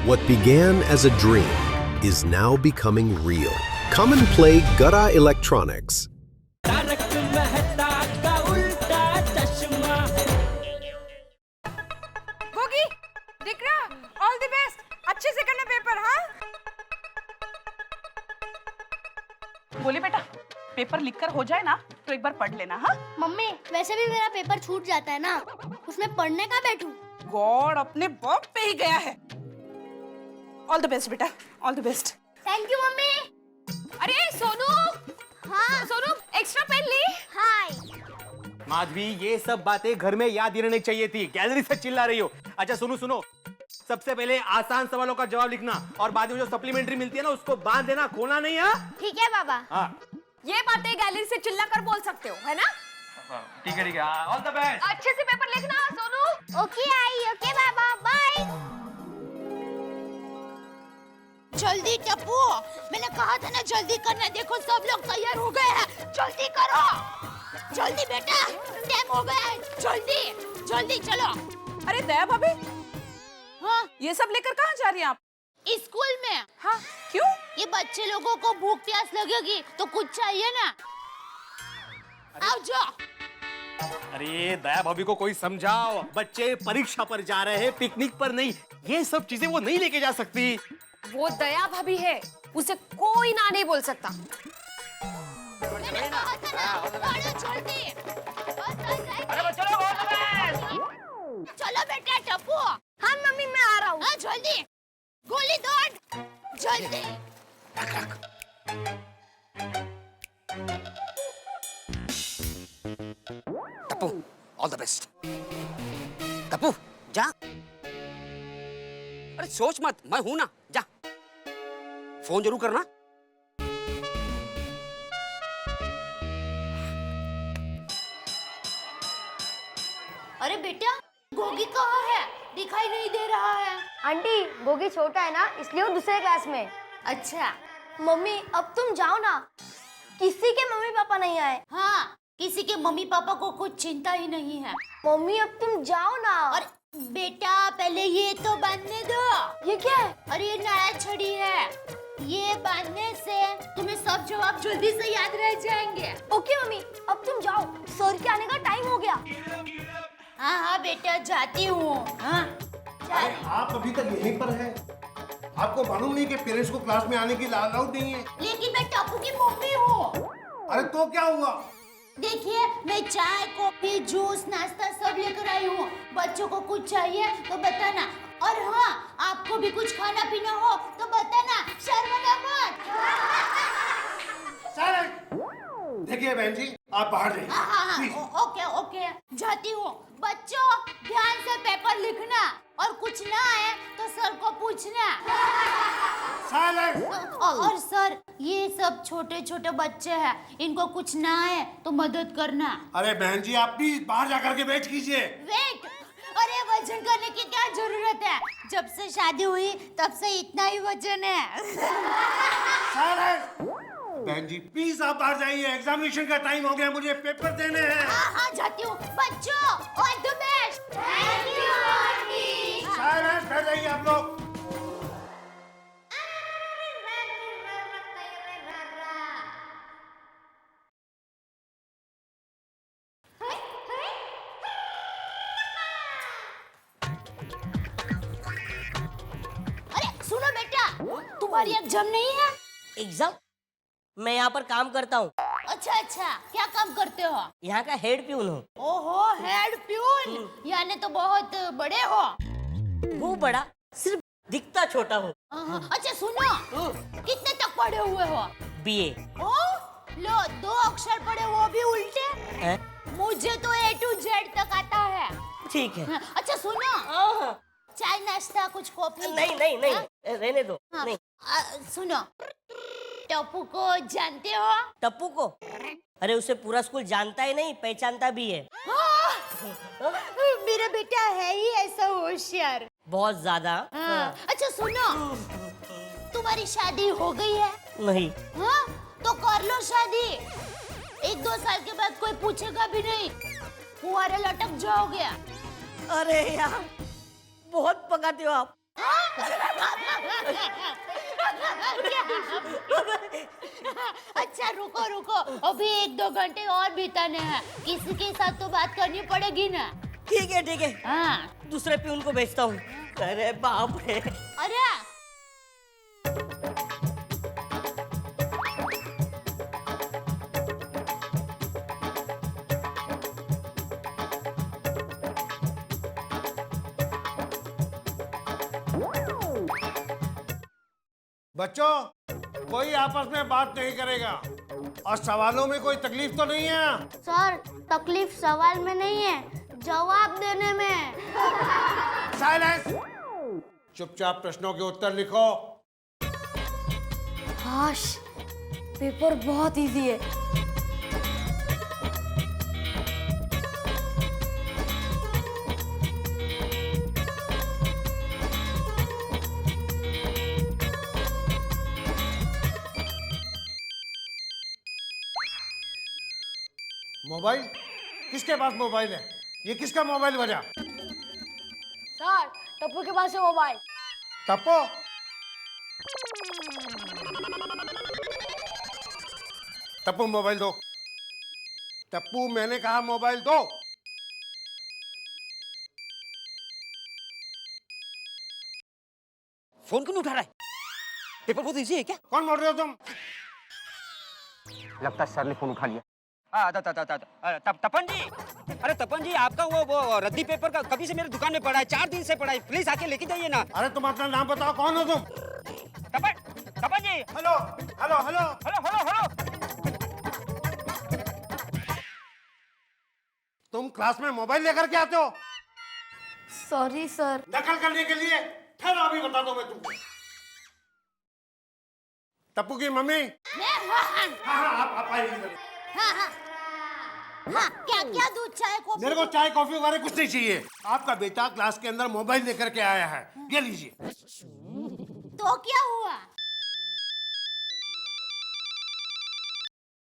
What began as a dream is now becoming real. Come and play Gada Electronics. Gogi, दिख रहा? All the best. अच्छे से करना paper, हाँ? बोली बेटा, पेपर लिखकर हो जाए ना तो एक बार पढ़ लेना, हाँ? मम्मी, वैसे भी मेरा पेपर छूट जाता है ना, उसमें पढ़ने का बैठूं? गॉड अपने बाप पे ही गया है। ऑल द बेस्ट बेटा, all the best. Thank you mummy. अरे सोनू, हाँ सोनू, एक्स्ट्रा पेन ली? हाय। माधवी, ये सब बातें घर में याद रहनी चाहिए थी। गैलरी से चिल्ला रही हो। अच्छा सुनो, सबसे पहले आसान सवालों का जवाब लिखना और बाद में जो सप्लीमेंट्री मिलती है ना उसको बांध देना, खोना नहीं है। ठीक है बाबा। हाँ ये बातें गैलरी से चिल्ला कर बोल सकते हो, है ना? ठीक है, ऑल द बेस्ट। अच्छे से पेपर लिखना सोनू। ओके आई, ओके बाबा, बाय। जल्दी टप्पू, मैंने कहा था ना जल्दी करना। देखो सब लोग तैयार हो गए हैं, जल्दी करो। जल्दी बेटा, टाइम हो गया है, जल्दी जल्दी चलो। अरे दया भाभी, हाँ, ये सब लेकर कहाँ जा रही हैं आप? स्कूल में। हाँ, क्यों? ये बच्चे लोगों को भूख प्यास लगेगी तो कुछ चाहिए ना। आओ जाओ। अरे दया भाभी को कोई समझाओ, बच्चे परीक्षा पर जा रहे हैं, पिकनिक पर नहीं। ये सब चीजें वो नहीं लेके जा सकती। वो दया भाभी है, उसे कोई ना नहीं बोल सकता। मैंने कहा था ना, पढ़ो जल्दी। चलो बेटा टप्पू। हाँ मम्मी, मैं आ रहा हूँ। हाँ जल्दी, गोली दौड़ जल्दी। Tappu, all the best. Tappu, जा। अरे सोच मत, मैं हूं ना, जा। फोन जरूर करना। अरे बेटा, गोगी कहाँ है? दिखाई नहीं दे रहा है। आंटी, गोगी छोटा है ना, इसलिए वो दूसरे क्लास में। अच्छा। मम्मी, अब तुम जाओ ना। किसी के मम्मी पापा नहीं आए। हाँ, किसी के मम्मी पापा को कुछ चिंता ही नहीं है। मम्मी, अब तुम जाओ ना। और बेटा, पहले ये तो बांधने दो। ये क्या है? और ये नया छड़ी है, ये बांधने से तुम्हें सब जवाब जल्दी से याद रह जाएंगे। ओके मम्मी, अब तुम जाओ, सर के आने का टाइम हो गया। हाँ हाँ बेटा, जाती हूँ। हाँ अरे आप अभी तक यहीं पर हैं? आपको मालूम नहीं कि पेरेंट्स को क्लास में आने की अलाउड नहीं है? लेकिन मैं टप्पू की मम्मी हूँ। अरे तो क्या हुआ? देखिए, मैं चाय, कॉफी, जूस, नाश्ता सब लेकर आई हूँ। बच्चों को कुछ चाहिए तो बताना। और हाँ, आपको भी कुछ खाना पीना हो तो बताना, शर्माना मत। देखिए बहन जी, आप बाहर जाइए। हाँ, प्लीज। ओके ओके, जाती हूँ। बच्चों, ध्यान से पेपर लिखना और कुछ ना आए तो सर को पूछना। और सर, ये सब छोटे छोटे बच्चे हैं, इनको कुछ ना आए तो मदद करना। अरे बहन जी, आप प्लीज बाहर जाकर के वेट कीजिए। वेट? अरे वजन करने की क्या जरूरत है? जब से शादी हुई तब से इतना ही वजन है। बहन जी प्लीज आप बाहर जाइए, एग्जामिनेशन का टाइम हो गया, मुझे पेपर देने हैं। हाँ, जाती हूँ। बच्चों, all the best. Thank you aunty. Silence, बैठ जाइए आप लोग। अरे सुनो बेटा, तुम्हारी एग्जाम नहीं है? एग्जाम? मैं यहाँ पर काम करता हूँ। अच्छा अच्छा, क्या काम करते हो? यहाँ का हेड प्यून हूँ। ओहो, हेड प्यून, यानी तो बहुत बड़े हो। वो बड़ा, सिर्फ दिखता छोटा हूँ। अच्छा सुनो, कितने तक पढ़े हुए हो? बीए। ओ, लो, 2 अक्षर पढ़े, वो भी उल्टे। हैं? मुझे तो A to Z तक आता है। ठीक है। अच्छा सुनो, हाँ। चाय नाश्ता कुछ कॉफी? नहीं नहीं नहीं, रहने दो। हाँ, नहीं। सुनो, टप्पू को जानते हो? टप्पू को? अरे उसे पूरा स्कूल जानता ही नहीं, पहचानता भी है। मेरा बेटा है ही ऐसा होशियार। बहुत ज्यादा। अच्छा सुनो, तुम्हारी शादी हो गई है? नहीं। हाँ, तो कर लो शादी। 1-2 साल के बाद कोई पूछेगा भी नहीं, कुंवारे लटक जाओगे। अरे यार, बहुत पकाते हो आप। हाँ? अच्छा रुको रुको, अभी 1-2 घंटे और बिताने हैं, किसी के साथ तो बात करनी पड़ेगी ना। ठीक है हाँ दूसरे प्यून को भेजता हूँ। अरे बाप रे, अरे बच्चों, कोई आपस में बात नहीं करेगा और सवालों में कोई तकलीफ तो नहीं है। सर तकलीफ सवाल में नहीं है, जवाब देने में। साइलेंस। चुपचाप प्रश्नों के उत्तर लिखो। हाश, पेपर बहुत इजी है। मोबाइल? किसके पास मोबाइल है? ये किसका मोबाइल बजा? सर टप्पू के पास है मोबाइल। टप्पो? टप्पू मोबाइल दो। टप्पू, मैंने कहा मोबाइल दो। फोन क्यों नहीं उठा रहा है? पेपर बहुत इजी है क्या? कौन बोल रहे हो तुम? लगता है सर ने फोन उठा लिया। तपन जी, अरे तपन जी, आपका वो रद्दी पेपर का कभी से मेरे दुकान में पड़ा है, 4 दिन से पड़ा है, प्लीज आके लेके जाइए ना। अरे तुम अपना नाम बताओ, कौन हो तुम? Tapan ji. Hello hello hello hello. तुम क्लास में मोबाइल लेकर के आते हो? Sorry sir. नकल करने के लिए? ठहरो, अभी बता दो मैं तुमको। टप्पू की मम्मी? हाँ, आप आइए इधर। हाँ, क्या दूध चाय कॉफी? मेरे को चाय कॉफी वगैरह कुछ नहीं चाहिए। आपका बेटा क्लास के अंदर मोबाइल लेकर के आया है, ये लीजिए। तो क्या हुआ?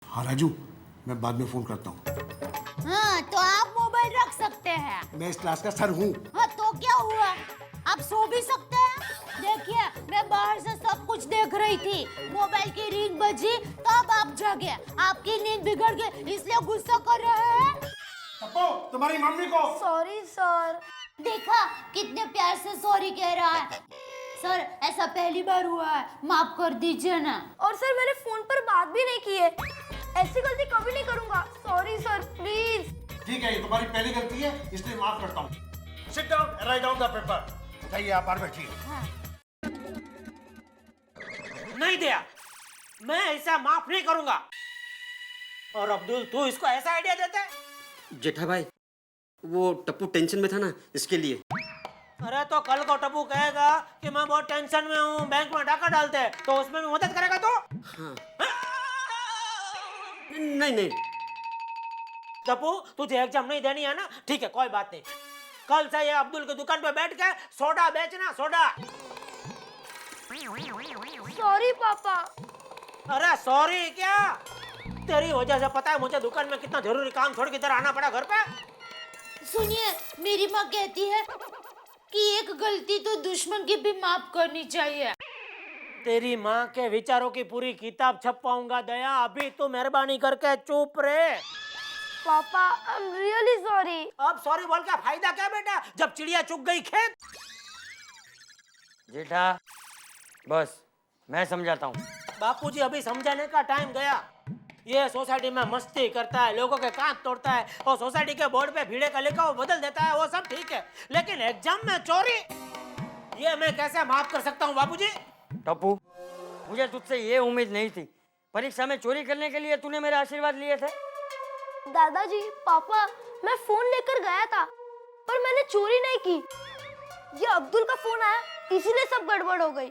हाँ राजू, मैं बाद में फोन करता हूँ। हाँ, तो आप मोबाइल रख सकते हैं। मैं इस क्लास का सर हूँ। हाँ, तो क्या हुआ? आप सो भी सकते हैं। देखिए, मैं बाहर से सब कुछ देख रही थी, मोबाइल की रिंग बजी तब आप जगे, आपकी नींद बिगड़ गई इसलिए गुस्सा कर रहे हैं। टप्पू, तुम्हारी मम्मी को। Sorry sir. देखा कितने प्यार से सॉरी कह रहा है। सर, ऐसा पहली बार हुआ है, माफ कर दीजिए ना। और सर मैंने फोन पर बात भी नहीं की है, ऐसी गलती कभी नहीं करूंगा। Sorry sir, please. ठीक है, ये तुम्हारी पहली गलती है, इसलिए माफ करता हूँ। Sit down, write down the paper. जाइए, आप बाहर बैठिए। नहीं दिया, मैं ऐसा माफ नहीं करूंगा। और अब्दुल, तू इसको ऐसा आइडिया देता है? जेठा भाई, वो टप्पू टेंशन में था ना, इसके लिए। अरे तो कल को टप्पू कहेगा कि मैं बहुत टेंशन में हूँ, बैंक में डाका डालते हैं, तो उसमें भी मदद करेगा तो? हाँ। नहीं। टप्पू, तुझे एग्जाम नहीं देनी है ना? ठीक है, कोई बात नहीं। कल से ये अब्दुल की दुकान पे बैठ के सोडा बेचना, सोडा। सॉरी पापा। अरे सॉरी क्या? तेरी वजह से पता है मुझे दुकान में कितना जरूरी काम छोड़ के इधर आना पड़ा घर पे। सुनिए, मेरी माँ कहती है कि एक गलती तो दुश्मन की भी माफ करनी चाहिए। तेरी माँ के विचारों की पूरी किताब छपवाऊंगा दया, अभी तू मेहरबानी करके चुप रहे। पापा, आई एम रियली सॉरी। अब सॉरी बोल के फायदा क्या बेटा, जब चिड़िया चुग गई खेत। जेठा, बस मैं समझाता हूँ। बापूजी, अभी समझाने का टाइम गया। ये सोसाइटी में मस्ती करता है, लोगों के कान तोड़ता है, और सोसाइटी के बोर्ड पे भीड़े का लिखा वो बदल देता है, वो सब ठीक है, लेकिन एग्जाम में चोरी, ये मैं कैसे माफ कर सकता हूँ बापूजी? टप्पू, मुझे तुझसे ये उम्मीद नहीं थी। परीक्षा में चोरी करने के लिए तूने मेरे आशीर्वाद लिए थे। दादाजी, पापा, मैं फोन लेकर गया था, पर मैंने चोरी नहीं की। ये अब्दुल का फोन आया, इसीलिए सब गड़बड़ हो गई।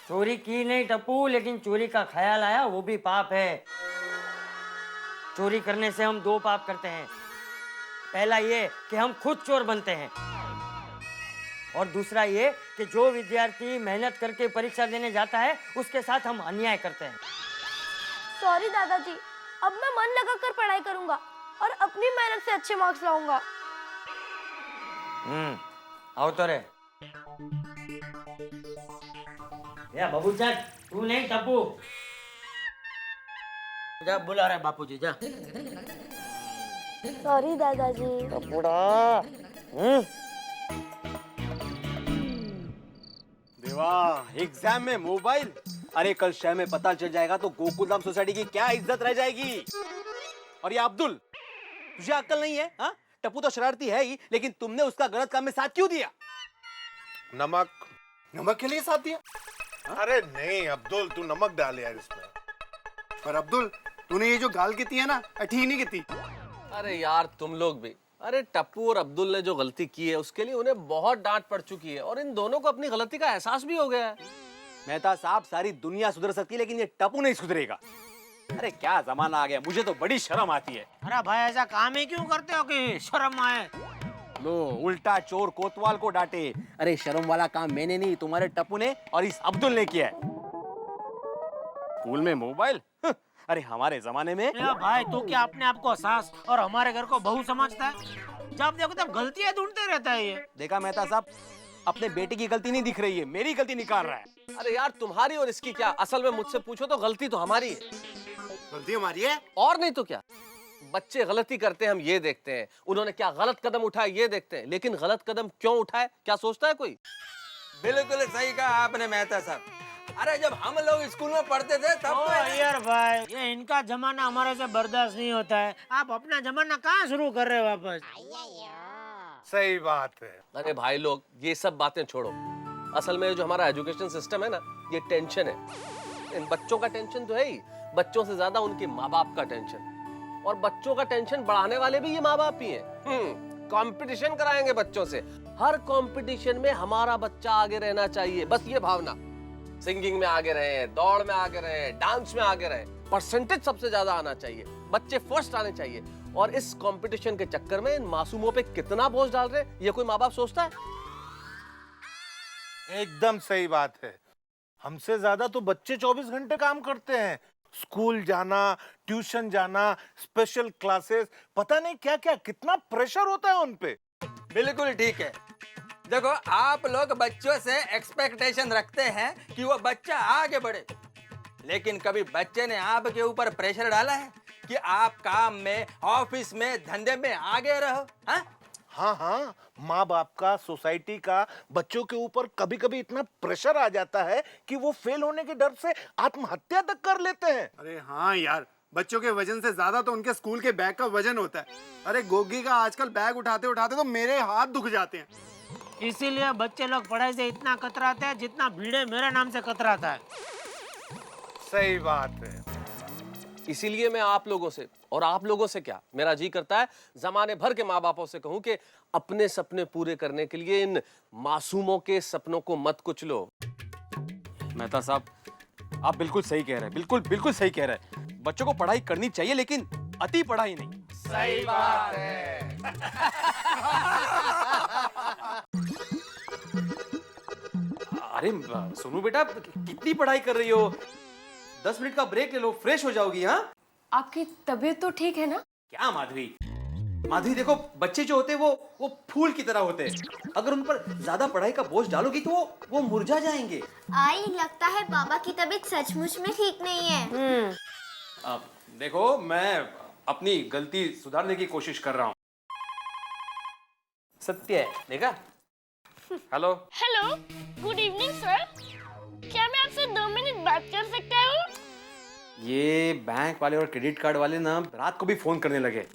चोरी की नहीं टप्पू, लेकिन चोरी का ख्याल आया, वो भी पाप है। चोरी करने से हम 2 पाप करते हैं। पहला ये कि हम खुद चोर बनते हैं, और दूसरा ये कि जो विद्यार्थी मेहनत करके परीक्षा देने जाता है उसके साथ हम अन्याय करते हैं। सॉरी दादाजी, अब मैं मन लगाकर पढ़ाई करूंगा और अपनी मेहनत से अच्छे मार्क्स लाऊंगा। आओ तो रे। या बाबू चल, तू नहीं टप्पू। जा बुला रहे बापूजी, जा। सॉरी दादाजी। देवा, एग्जाम में मोबाइल। अरे कल शहर में पता चल जाएगा तो गोकुलधाम सोसाइटी की क्या इज्जत रह जाएगी। और ये अब्दुल, तुझे अक्ल नहीं है? हाँ, टप्पू तो शरारती है ही, लेकिन तुमने उसका गलत काम में साथ क्यों दिया? नमक के लिए साथ दिया? अरे नहीं अब्दुल, तू नमक डाल यार इसमें। पर अब्दुल, तूने ये जो गाल की है ना, ठीक नहीं की। अरे यार तुम लोग भी, अरे टप्पू और अब्दुल ने जो गलती की है उसके लिए उन्हें बहुत डांट पड़ चुकी है और इन दोनों को अपनी गलती का एहसास भी हो गया है। मेहता साहब, सारी दुनिया सुधर सकती है लेकिन ये टप्पू नहीं सुधरेगा। अरे क्या जमाना आ गया, मुझे तो बड़ी शर्म आती है। अरे भाई ऐसा काम ही क्यों करते हो कि शर्म आए? लो, उल्टा चोर कोतवाल को डांटे। अरे शर्म वाला काम मैंने नहीं, तुम्हारे टप्पू ने और इस अब्दुल ने किया है। स्कूल में मोबाइल? अरे हमारे जमाने में। भाई तू क्या अपने आप को सास और हमारे घर को बहू समझता है? जब देखो तब गलतियां ढूंढते रहता है ये। देखा मेहता साहब, अपने बेटे की गलती नहीं दिख रही है, मेरी गलती निकाल रहा है। अरे यार तुम्हारी और इसकी क्या, असल में मुझसे पूछो तो गलती तो हमारी है। गलती हमारी है और नहीं तो क्या। बच्चे गलती करते हैं हम ये देखते हैं, उन्होंने क्या गलत कदम उठाया ये देखते हैं, लेकिन गलत कदम क्यों उठाए क्या सोचता है कोई? बिल्कुल सही कहा आपने मेहता साहब। अरे जब हम लोग स्कूल में पढ़ते थे तब तो यार भाई, ये इनका जमाना हमारे से बर्दाश्त नहीं होता है। आप अपना जमाना कहाँ शुरू कर रहे हो वापस? सही बात है। अरे भाई लोग, ये सब बातें छोड़ो। असल में जो हमारा एजुकेशन सिस्टम है ना, ये टेंशन है। इन बच्चों का टेंशन तो है ही, बच्चों से ज्यादा उनके माँ बाप का टेंशन। और बच्चों का टेंशन बढ़ाने वाले भी ये माँ बाप ही हैं। कंपटीशन कराएंगे बच्चों से, हर कंपटीशन में हमारा बच्चा आगे रहना चाहिए, बस ये भावना। सिंगिंग में आगे रहे, दौड़ में आगे रहे, डांस में आगे रहे, परसेंटेज सबसे ज्यादा आना चाहिए, बच्चे फर्स्ट आने चाहिए। और इस कंपटीशन के चक्कर में इन मासूमों पे कितना बोझ डाल रहे हैं, ये कोई माँ बाप सोचता है? एकदम सही बात है। हमसे ज्यादा तो बच्चे 24 घंटे काम करते हैं। स्कूल जाना, ट्यूशन जाना, स्पेशल क्लासेस, पता नहीं क्या क्या, कितना प्रेशर होता है उन पे। बिल्कुल ठीक है। देखो, आप लोग बच्चों से एक्सपेक्टेशन रखते हैं कि वो बच्चा आगे बढ़े, लेकिन कभी बच्चे ने आपके ऊपर प्रेशर डाला है कि आप काम में, ऑफिस में, धंधे में आगे रहो? हाँ हाँ, माँ बाप का, सोसाइटी का बच्चों के ऊपर कभी कभी इतना प्रेशर आ जाता है कि वो फेल होने के डर से आत्महत्या तक कर लेते हैं। अरे हाँ यार, बच्चों के वजन से ज्यादा तो उनके स्कूल के बैग का वजन होता है। अरे गोगी का आजकल बैग उठाते उठाते तो मेरे हाथ दुख जाते हैं। इसीलिए बच्चे लोग पढ़ाई से इतना कतराते हैं जितना भीड़े मेरे नाम से कतराता है। सही बात है। इसीलिए मैं आप लोगों से, और आप लोगों से क्या, मेरा जी करता है जमाने भर के माँ बापों से कहूं कि अपने सपने पूरे करने के लिए इन मासूमों के सपनों को मत कुचलो। मेहता साहब, आप बिल्कुल सही कह रहे हैं, बिल्कुल बिल्कुल सही कह रहे हैं। बच्चों को पढ़ाई करनी चाहिए लेकिन अति पढ़ाई नहीं। सही बात है। अरे सोनू बेटा, कितनी पढ़ाई कर रही हो? 10 मिनट का ब्रेक ले लो, फ्रेश हो जाओगी। हाँ, आपकी तबीयत तो ठीक है ना? क्या माधवी, माधवी देखो, बच्चे जो होते हैं वो फूल की तरह होते हैं। अगर उन पर ज्यादा पढ़ाई का बोझ डालोगी तो वो मुरझा जाएंगे। आई, लगता है बाबा की तबीयत सचमुच में ठीक नहीं है। अब देखो, मैं अपनी गलती सुधारने की कोशिश कर रहा हूँ। सत्य है, देखा? Hello hello, good evening sir. क्या मैं आपसे 2 मिनट बात कर सकता हूँ? ये बैंक वाले और क्रेडिट कार्ड वाले ना रात को भी फोन करने लगे।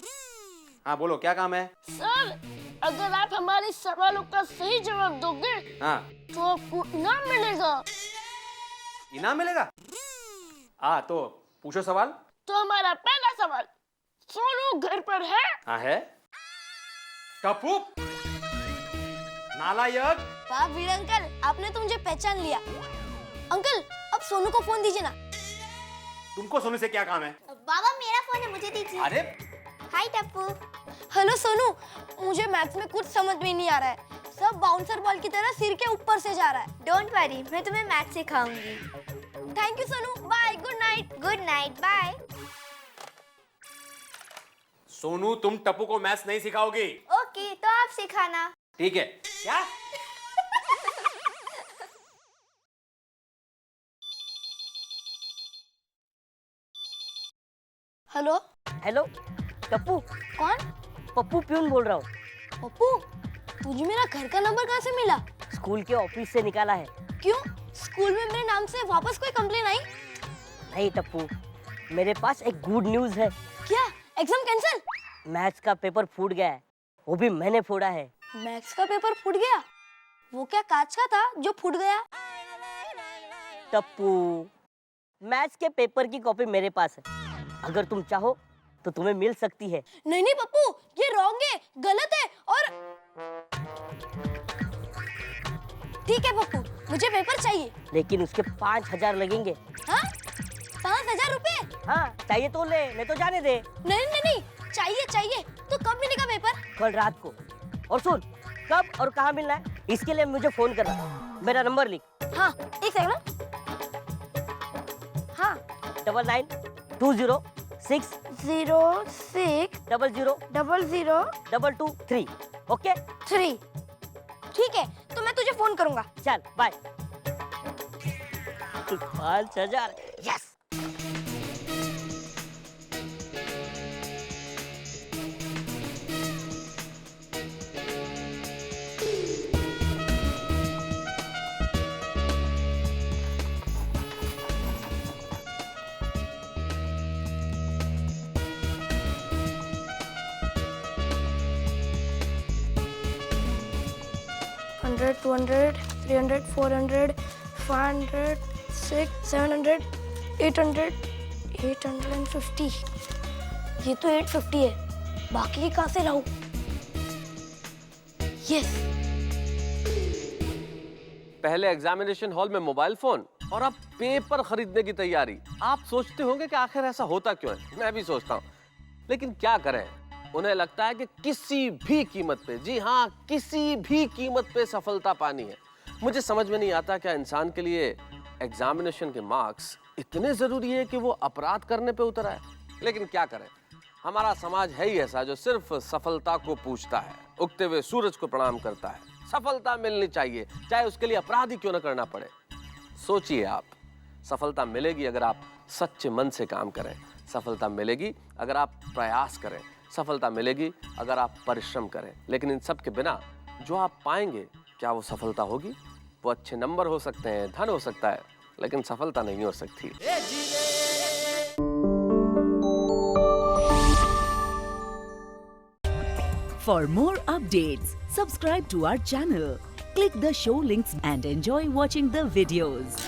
हाँ बोलो, क्या काम है? सर, अगर आप हमारे सवालों का सही जवाब दोगे हाँ, तो आपको इनाम मिलेगा। इनाम मिलेगा? हाँ, तो पूछो सवाल। तो हमारा पहला सवाल, सोनू घर पर है? हाँ है। टप्पू, नालायक। वाह वीर अंकल, आपने तो मुझे पहचान लिया। अंकल, अब सोनू को फोन दीजिए ना। तुमको सोनू से क्या काम है? बाबा मेरा फोन है, मुझे दीजिए। अरे हाय टप्पू। हेलो सोनू, मुझे मैथ्स में कुछ समझ में नहीं आ रहा है। सब बाउंसर बॉल की तरह सिर के ऊपर से जा रहा है। डोंट वरी, मैं तुम्हें मैथ सिखाऊंगी। Thank you Sonu, bye, good night. Good night, bye. Sonu, तुम टप्पू को मैथ्स नहीं सिखाओगी? ओके, तो आप सिखाना। ठीक है। क्या? हेलो हेलो टप्पू, कौन? पप्पू प्यून बोल रहा हूँ। पप्पू, तुझे मेरा घर का नंबर कहाँ से मिला? स्कूल के ऑफिस से निकाला है। क्यों? स्कूल में मेरे नाम से वापस कोई कंप्लेन आई? नहीं टप्पू, मेरे पास एक गुड न्यूज है। क्या? Exam cancel? मैथ्स का पेपर फूट गया है, वो भी मैंने फोड़ा है। मैथ्स का पेपर फूट गया? वो क्या कांच का था जो फूट गया? टप्पू, मैथ्स के पेपर की कॉपी मेरे पास है, अगर तुम चाहो तो तुम्हें मिल सकती है। नहीं नहीं पप्पू, ये रॉन्ग है, गलत है। और ठीक है पप्पू, मुझे पेपर चाहिए। लेकिन उसके 5,000 लगेंगे। हाँ? 5,000 रुपए? हाँ, चाहिए तो ले, नहीं तो जाने दे। नहीं नहीं नहीं, चाहिए चाहिए। तो कब मिलेगा पेपर? कल रात को। और सुन, कब और कहाँ मिलना है इसके लिए मुझे फोन करना। मेरा नंबर लिख। हाँ, एक सेकंड। हाँ, 9920 06 00 00 223। ओके 3। ठीक है, तो मैं तुझे फोन करूंगा। चल बाय। 5,000। यस। $100, $200, $300, $400, $500, $600, $700, $800, $850। ये तो 850 है, बाकी कहाँ से लाऊं? यस। पहले एग्जामिनेशन हॉल में मोबाइल फोन और अब पेपर खरीदने की तैयारी। आप सोचते होंगे कि आखिर ऐसा होता क्यों है? मैं भी सोचता हूँ, लेकिन क्या करें, उन्हें लगता है कि किसी भी कीमत पे, जी हाँ, किसी भी कीमत पे सफलता पानी है। मुझे समझ में नहीं आता क्या इंसान के लिए एग्जामिनेशन के मार्क्स इतने जरूरी है कि वो अपराध करने पे उतर आए। लेकिन क्या करें, हमारा समाज है ही ऐसा जो सिर्फ सफलता को पूछता है, उगते हुए सूरज को प्रणाम करता है। सफलता मिलनी चाहिए, चाहे उसके लिए अपराध ही क्यों ना करना पड़े। सोचिए आप, सफलता मिलेगी अगर आप सच्चे मन से काम करें, सफलता मिलेगी अगर आप प्रयास करें, सफलता मिलेगी अगर आप परिश्रम करें। लेकिन इन सब के बिना जो आप पाएंगे, क्या वो सफलता होगी? वो अच्छे नंबर हो सकते हैं, धन हो सकता है, लेकिन सफलता नहीं हो सकती। For more updates, subscribe to our channel, click the show links and enjoy watching the videos.